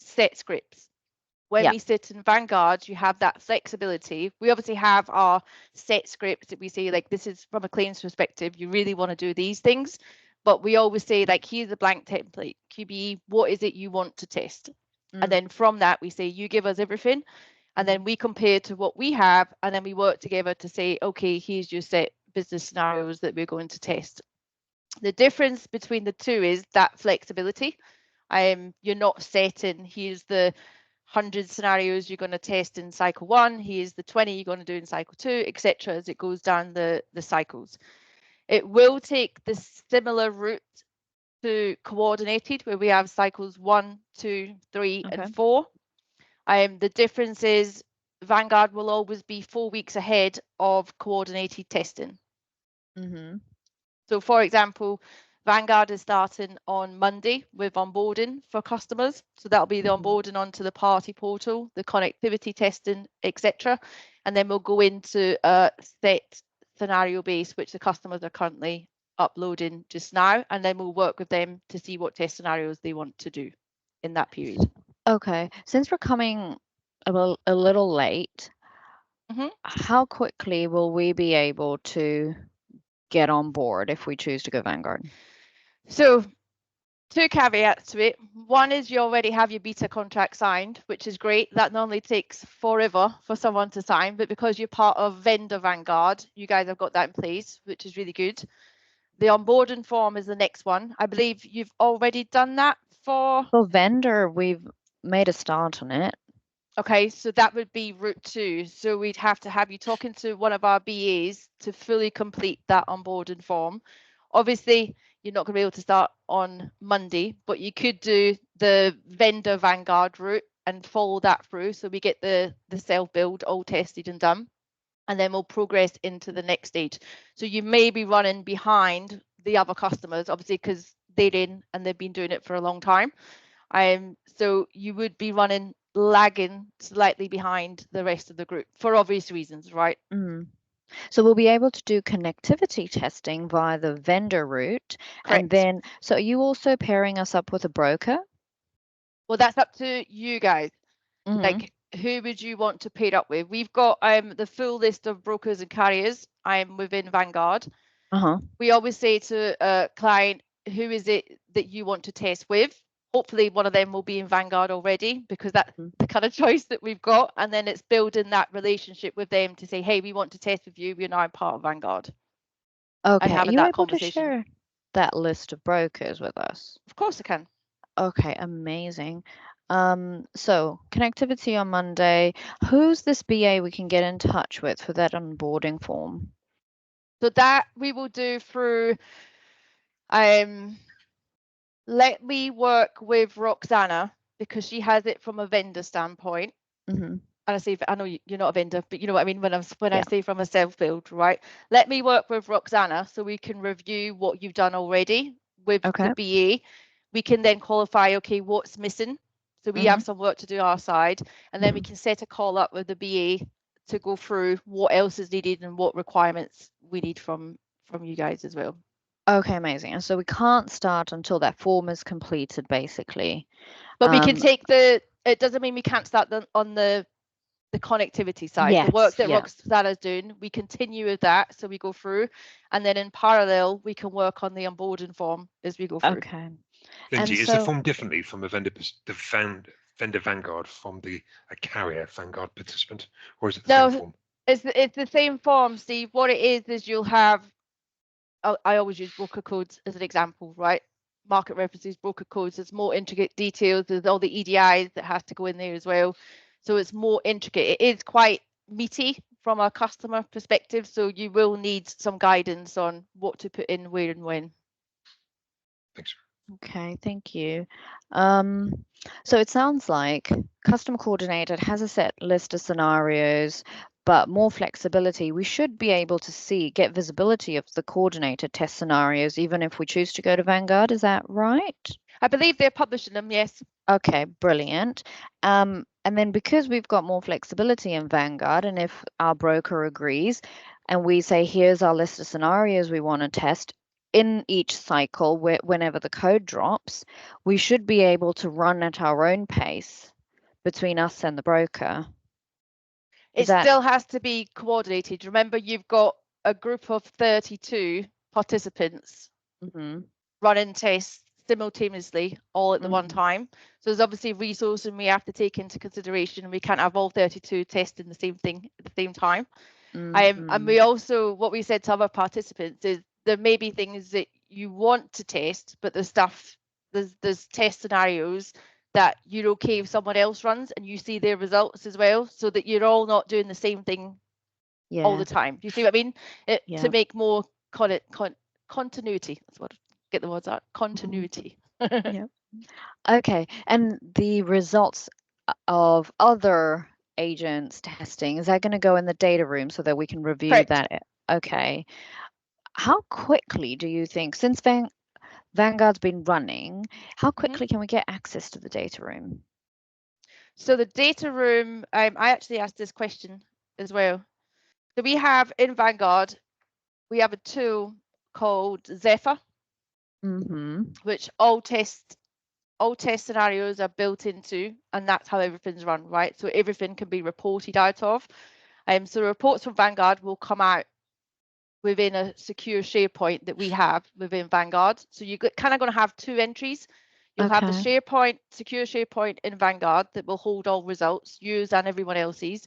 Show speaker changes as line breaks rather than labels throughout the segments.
set scripts. When
Yeah.
we sit in Vanguard, you have that flexibility. We obviously have our set scripts that we say, like, this is from a claims perspective, you really want to do these things. But we always say, like, here's a blank template. QBE, what is it you want to test? And then from that, we say, you give us everything. And then we compare to what we have. And then we work together to say, okay, here's your set business scenarios that we're going to test. The difference between the two is that flexibility. You're not setting, here's the 100 scenarios you're going to test in cycle 1, here's the 20 you're going to do in cycle 2, etc., as it goes down the cycles. It will take the similar route to coordinated, where we have cycles 1, 2, 3, and 4. The difference is Vanguard will always be 4 weeks ahead of coordinated testing. So, for example, Vanguard is starting on Monday with onboarding for customers. So that'll be the onboarding onto the party portal, the connectivity testing, etc. And then we'll go into a set scenario base, which the customers are currently uploading just now. And then we'll work with them to see what test scenarios they want to do in that period.
Okay. Since we're coming a little late, how quickly will we be able to get on board if we choose to go Vanguard?
So 2 caveats to it. One is you already have your beta contract signed, which is great. That normally takes forever for someone to sign, but because you're part of vendor Vanguard, you guys have got that in place, which is really good. The onboarding form is the next one. I believe you've already done that for
vendor. We've made a start on it.
Okay, so that would be route 2. So we'd have to have you talking to one of our BAs to fully complete that onboarding form. Obviously, you're not going to be able to start on Monday, but you could do the vendor Vanguard route and follow that through. So we get the self-build all tested and done, and then we'll progress into the next stage. So you may be running behind the other customers, obviously, because they're in and they've been doing it for a long time. So you would be lagging slightly behind the rest of the group for obvious reasons, right?
So we'll be able to do connectivity testing via the vendor route.
Correct.
And then, so are you also pairing us up with a broker?
Well, that's up to you guys. Like, who would you want to pair up with? We've got the full list of brokers and carriers within Vanguard. We always say to a client, who is it that you want to test with? Hopefully one of them will be in Vanguard already, because that's the kind of choice that we've got. And then it's building that relationship with them to say, hey, we want to test with you. We're now part of Vanguard.
Okay. Are you able to share that list of brokers with us?
Of course I can.
Okay, amazing. So connectivity on Monday. Who's this BA we can get in touch with for that onboarding form?
So that we will do through let me work with Roxana, because she has it from a vendor standpoint. And I say, I know you're not a vendor, but you know what I mean when I say from a self-build, right? Let me work with Roxana so we can review what you've done already with the BA. We can then qualify, okay, what's missing. So we have some work to do our side, and then we can set a call up with the BA to go through what else is needed and what requirements we need from you guys as well.
Okay, amazing. And so we can't start until that form is completed, basically.
But we can take it doesn't mean we can't start on the connectivity side. The work that Roxana's doing, we continue with that. So we go through, and then in parallel, we can work on the onboarding form as we go through.
Okay.
Lindsay, is the form differently from a vendor Vanguard from a carrier Vanguard participant, or is it the same form?
It's the same form, Steve. What it is you'll have, I always use broker codes as an example, right? Market references, broker codes. There's more intricate details. There's all the EDIs that have to go in there as well. So it's more intricate. It is quite meaty from a customer perspective. So you will need some guidance on what to put in, where and when.
Thanks.
Okay, thank you. So it sounds like custom coordinated has a set list of scenarios, but more flexibility. We should be able to get visibility of the coordinated test scenarios, even if we choose to go to Vanguard. Is that right?
I believe they're publishing them, yes.
Okay, brilliant. And then because we've got more flexibility in Vanguard, and if our broker agrees and we say, here's our list of scenarios we want to test, in each cycle, whenever the code drops, we should be able to run at our own pace between us and the broker.
It still has to be coordinated. Remember, you've got a group of 32 participants running tests simultaneously all at the one time. So there's obviously resourcing we have to take into consideration. We can't have all 32 testing the same thing at the same time. And we also, what we said to other participants is there may be things that you want to test, but there's test scenarios that you're okay if someone else runs and you see their results as well, so that you're all not doing the same thing all the time. Do you see what I mean? To make more continuity. That's what, get the words out. Continuity.
Yeah. Okay. And the results of other agents testing, is that going to go in the data room so that we can review
Correct.
that? Okay. How quickly do you think, since Vanguard's been running, how quickly can we get access to the data room?
So the data room, I actually asked this question as well. So we have in Vanguard, we have a tool called Zephyr, which all test scenarios are built into, and that's how everything's run, right? So everything can be reported out of. So the reports from Vanguard will come out within a secure SharePoint that we have within Vanguard. So you're kind of going to have two entries. You'll have the SharePoint, secure SharePoint in Vanguard that will hold all results, yours and everyone else's.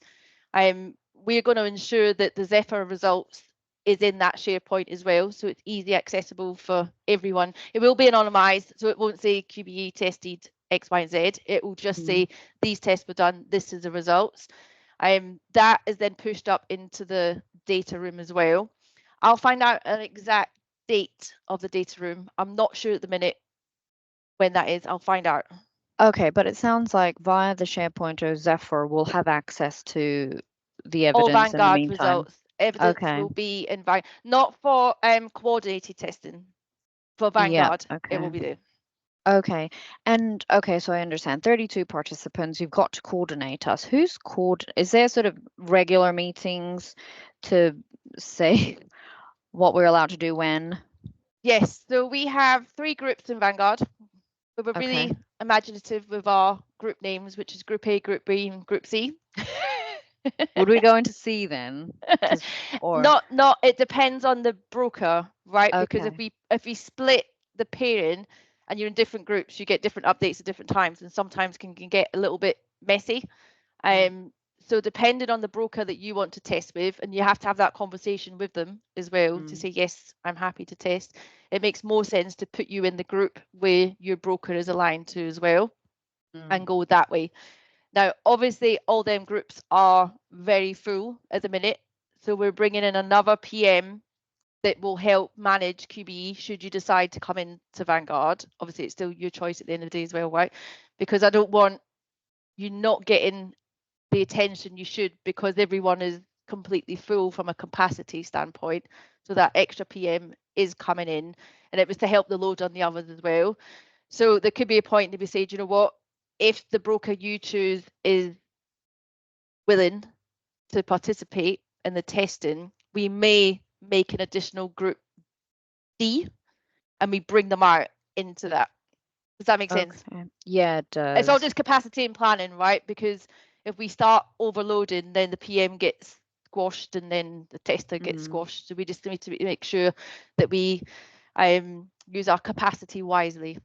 We're going to ensure that the Zephyr results is in that SharePoint as well, so it's easy accessible for everyone. It will be anonymized, so it won't say QBE tested X, Y, and Z. It will just say these tests were done, this is the results. That is then pushed up into the data room as well. I'll find out an exact date of the data room. I'm not sure at the minute when that is. I'll find out.
Okay, but it sounds like via the SharePoint or Zephyr, we'll have access to the evidence
all Vanguard
in the meantime.
Results. Evidence will be in Vanguard, not for coordinated testing. For Vanguard, it will be there.
Okay, and okay, so I understand 32 participants, you've got to coordinate us. Is there sort of regular meetings to say what we're allowed to do when?
Yes, so we have 3 groups in Vanguard. We were really imaginative with our group names, which is Group A, Group B, and Group C.
Would we go into C then?
Or not. It depends on the broker, right? Because if we split the pairing and you're in different groups, you get different updates at different times, and sometimes can get a little bit messy. So depending on the broker that you want to test with, and you have to have that conversation with them as well to say, yes, I'm happy to test. It makes more sense to put you in the group where your broker is aligned to as well and go that way. Now, obviously, all them groups are very full at the minute. So we're bringing in another PM that will help manage QBE should you decide to come into Vanguard. Obviously, it's still your choice at the end of the day as well, right? Because I don't want you not getting the attention you should, because everyone is completely full from a capacity standpoint. So that extra PM is coming in, and it was to help the load on the others as well. So there could be a point to be saying, you know what, if the broker you choose is willing to participate in the testing, we may make an additional group D and we bring them out into that. Does that make sense?
Yeah, it does.
It's all just capacity and planning, right? Because if we start overloading, then the PM gets squashed and then the tester gets squashed. So we just need to make sure that we use our capacity wisely.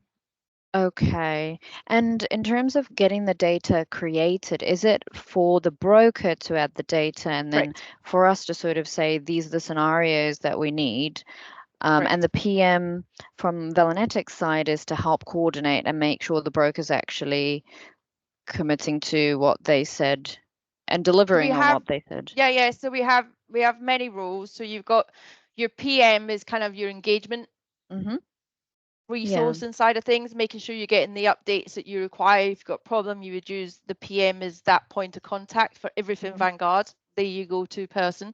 Okay. And in terms of getting the data created, is it for the broker to add the data and then for us to sort of say, these are the scenarios that we need? And the PM from Velanetics side is to help coordinate and make sure the broker's actually committing to what they said and delivering on what they said.
Yeah. So we have many roles. So you've got your PM is kind of your engagement resource inside of things, making sure you're getting the updates that you require. If you've got a problem, you would use the PM as that point of contact for everything Vanguard. There you go to person.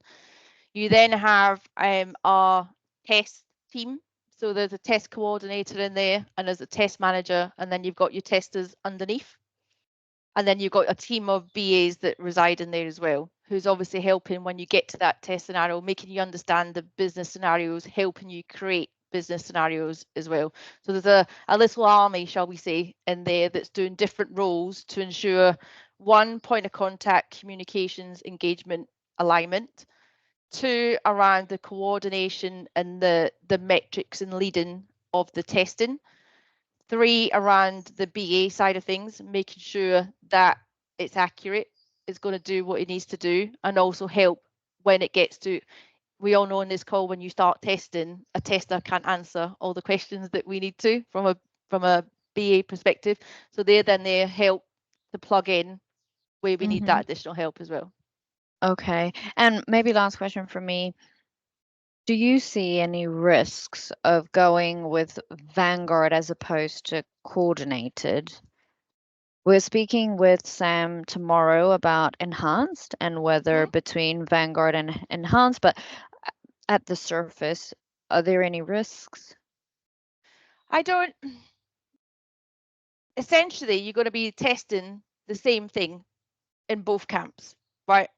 You then have our test team. So there's a test coordinator in there, and there's a test manager, and then you've got your testers underneath. And then you've got a team of BAs that reside in there as well, who's obviously helping when you get to that test scenario, making you understand the business scenarios, helping you create business scenarios as well. So there's a little army, shall we say, in there that's doing different roles to ensure one, point of contact, communications, engagement, alignment. Two, around the coordination and the metrics and leading of the testing. Three, around the BA side of things, making sure that it's accurate, it's going to do what it needs to do, and also help when it gets to, we all know in this call, when you start testing, a tester can't answer all the questions that we need to from a BA perspective. So they're then there help to plug in where we need that additional help as well.
Okay. And maybe last question from me. Do you see any risks of going with Vanguard as opposed to coordinated? We're speaking with Sam tomorrow about enhanced and whether between Vanguard and enhanced, but at the surface, are there any risks?
I don't. Essentially, you're going to be testing the same thing in both camps, right?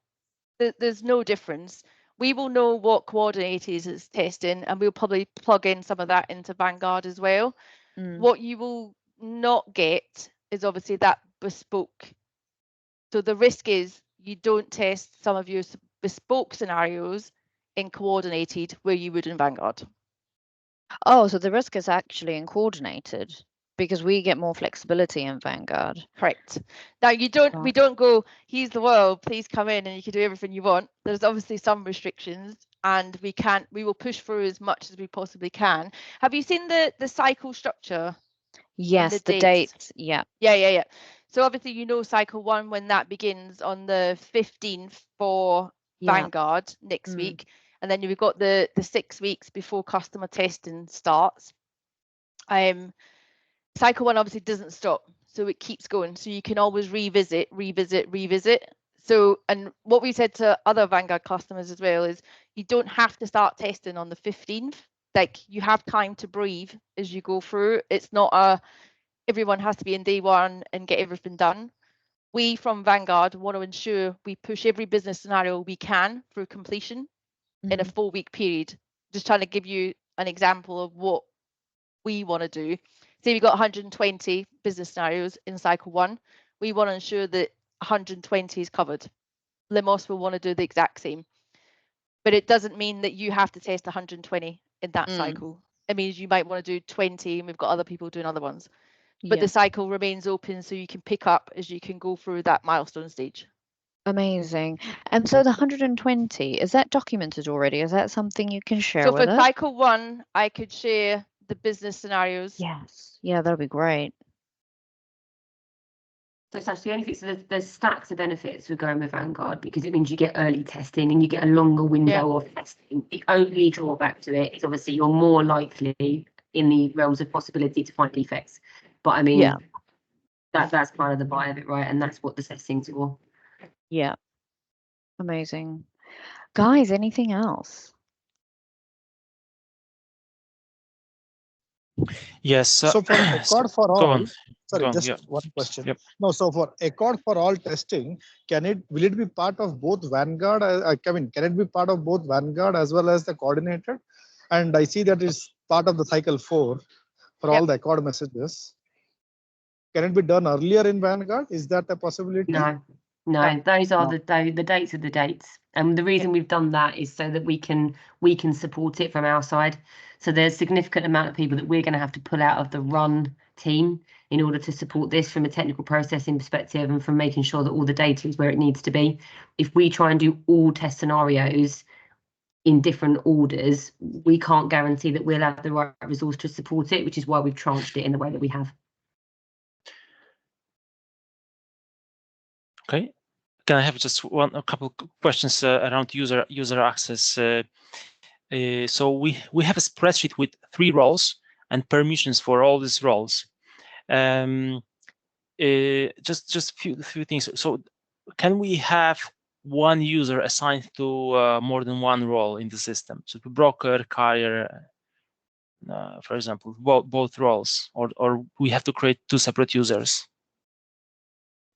There's no difference. We will know what coordinators is testing, and we'll probably plug in some of that into Vanguard as well. What you will not get is obviously that bespoke. So the risk is you don't test some of your bespoke scenarios in coordinated where you would in Vanguard.
Oh, so the risk is actually in coordinated because we get more flexibility in Vanguard.
Correct. Now you don't, we don't go, here's the world, please come in and you can do everything you want. There's obviously some restrictions, and we will push through as much as we possibly can. Have you seen the cycle structure?
Yes, the dates. Yeah.
Yeah. So obviously, you know, cycle 1, when that begins on the 15th for Vanguard next week, and then you've got the 6 weeks before customer testing starts. Cycle 1 obviously doesn't stop, so it keeps going. So you can always revisit. So, and what we said to other Vanguard customers as well is you don't have to start testing on the 15th. Like, you have time to breathe as you go through. It's not everyone has to be in day one and get everything done. We from Vanguard want to ensure we push every business scenario we can through completion in a 4-week period. Just trying to give you an example of what we want to do. Say we've got 120 business scenarios in cycle 1. We want to ensure that 120 is covered. Limos will want to do the exact same. But it doesn't mean that you have to test 120 in that cycle. It means you might want to do 20, and we've got other people doing other ones. But the cycle remains open, so you can pick up as you can go through that milestone stage.
Amazing. And so the 120, is that documented already? Is that something you can share with us?
So for cycle 1, I could share the business scenarios.
Yes. Yeah, that'll be great.
So it's actually only so there's stacks of benefits with going with Vanguard, because it means you get early testing and you get a longer window of testing. The only drawback to it is obviously you're more likely in the realms of possibility to find defects. But I mean, that's part of the buy of it, right? And that's what the testing's for.
Yeah. Amazing. Guys, anything else?
Yes.
So for Accord for all, sorry, just one question.
Yep.
No, so for Accord for all testing, will it be part of both Vanguard? Can it be part of both Vanguard as well as the coordinator? And I see that it's part of the cycle 4 for all the Accord messages. Can it be done earlier in Vanguard? Is that a possibility?
No, those are the dates are the dates. And the reason we've done that is so that we can support it from our side. So there's a significant amount of people that we're going to have to pull out of the run team in order to support this from a technical processing perspective and from making sure that all the data is where it needs to be. If we try and do all test scenarios in different orders, we can't guarantee that we'll have the right resource to support it, which is why we've tranched it in the way that we have.
Okay. Can I have just a couple questions around user access? So we have a spreadsheet with 3 roles and permissions for all these roles. Just a few things. So can we have one user assigned to more than one role in the system? So to broker, carrier, for example, both roles, or we have to create 2 separate users?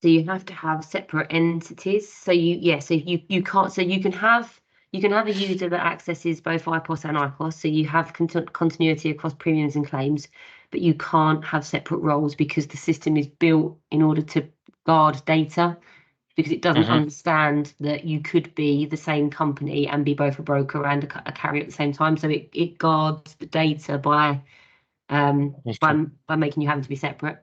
So you have to have separate entities. So you can't. So you can have You can have a user that accesses both IPOS and IPOS, so you have continuity across premiums and claims, but you can't have separate roles because the system is built in order to guard data, because it doesn't understand that you could be the same company and be both a broker and a carrier at the same time. So it guards the data by making you having to be separate.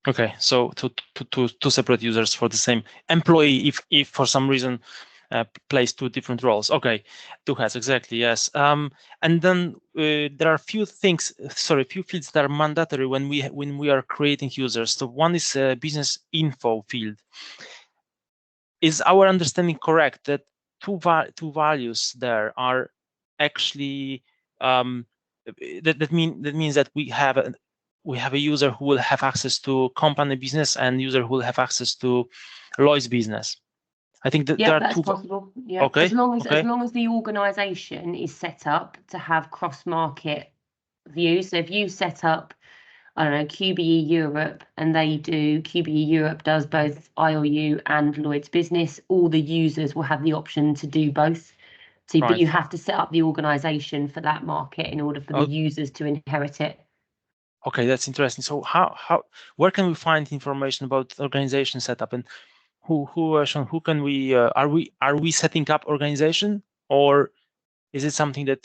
Okay, so two separate users for the same employee if for some reason plays two different roles. Okay, two heads, exactly, yes. And then there are few fields that are mandatory when we are creating users. So one is business info field. Is our understanding correct that two values there are actually that means that we have a user who will have access to company business and user who will have access to Lloyd's business. I think that there are
that's
two.
Possible. Yeah.
Okay.
As long as the organisation is set up to have cross-market views. So if you set up, I don't know, QBE Europe, and QBE Europe does both IOU and Lloyd's business, all the users will have the option to do both. So,
Right.
But you have to set up the organisation for that market in order for the users to inherit it.
Okay, that's interesting. So where can we find information about organization setup, and who can we are we setting up organization, or is it something that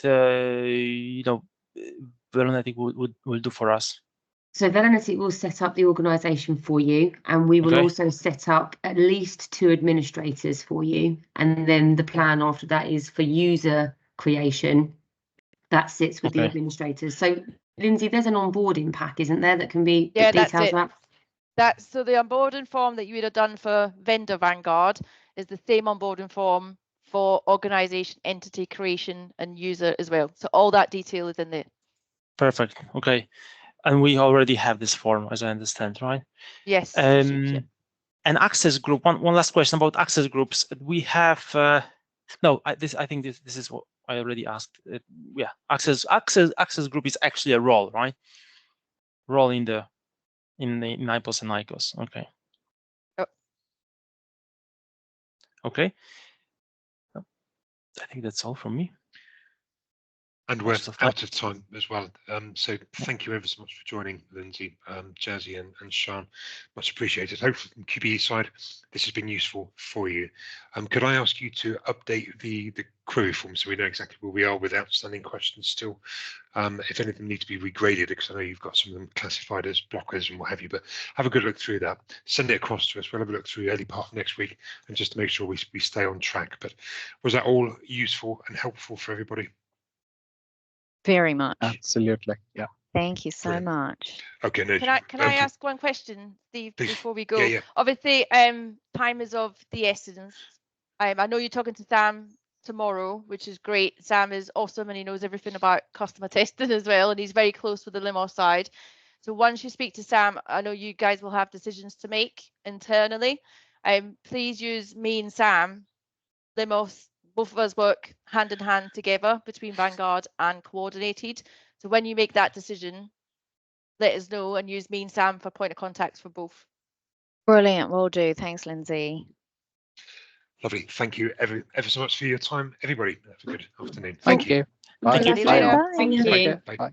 Veronetic will do for us?
So Velonetic will set up the organisation for you, and we will also set up at least 2 administrators for you. And then the plan after that is for user creation that sits with the administrators. So Lindsay, there's an onboarding pack, isn't there, that can be details
that's it.
that?
That's so the onboarding form that you would have done for vendor Vanguard is the same onboarding form for organisation, entity creation, and user as well. So all that detail is in there.
Perfect. Okay. And we already have this form, as I understand, right?
Yes.
And access group. One last question about access groups. We have I think this is what I already asked. Yeah, access group is actually a role, right? Role in IPOS and ICOS. Okay. Okay. I think that's all from me.
And we're out of time as well. So thank you ever so much for joining, Lindsay, Jazzy, and Sean. Much appreciated. Hopefully from QBE side, this has been useful for you. Could I ask you to update the query form so we know exactly where we are with outstanding questions still? If any of them need to be regraded, because I know you've got some of them classified as blockers and what have you, but have a good look through that. Send it across to us. We'll have a look through early part of next week and just to make sure we stay on track. But was that all useful and helpful for everybody?
Very much.
Absolutely. Yeah.
Thank you so much.
Okay. No,
can I ask one question, Steve, before we go?
Yeah.
Obviously, time is of the essence. I know you're talking to Sam tomorrow, which is great. Sam is awesome and he knows everything about customer testing as well, and he's very close with the Limos side. So once you speak to Sam, I know you guys will have decisions to make internally. Please use me and Sam. Limos, both of us work hand in hand together between Vanguard and Coordinated. So when you make that decision, let us know and use me and Sam for point of contacts for both.
Brilliant, will do. Thanks, Lindsay.
Lovely. Thank you ever so much for your time, everybody. Have a good afternoon.
Thank you. Bye.
See you later.
Bye.
Thank you.
Bye.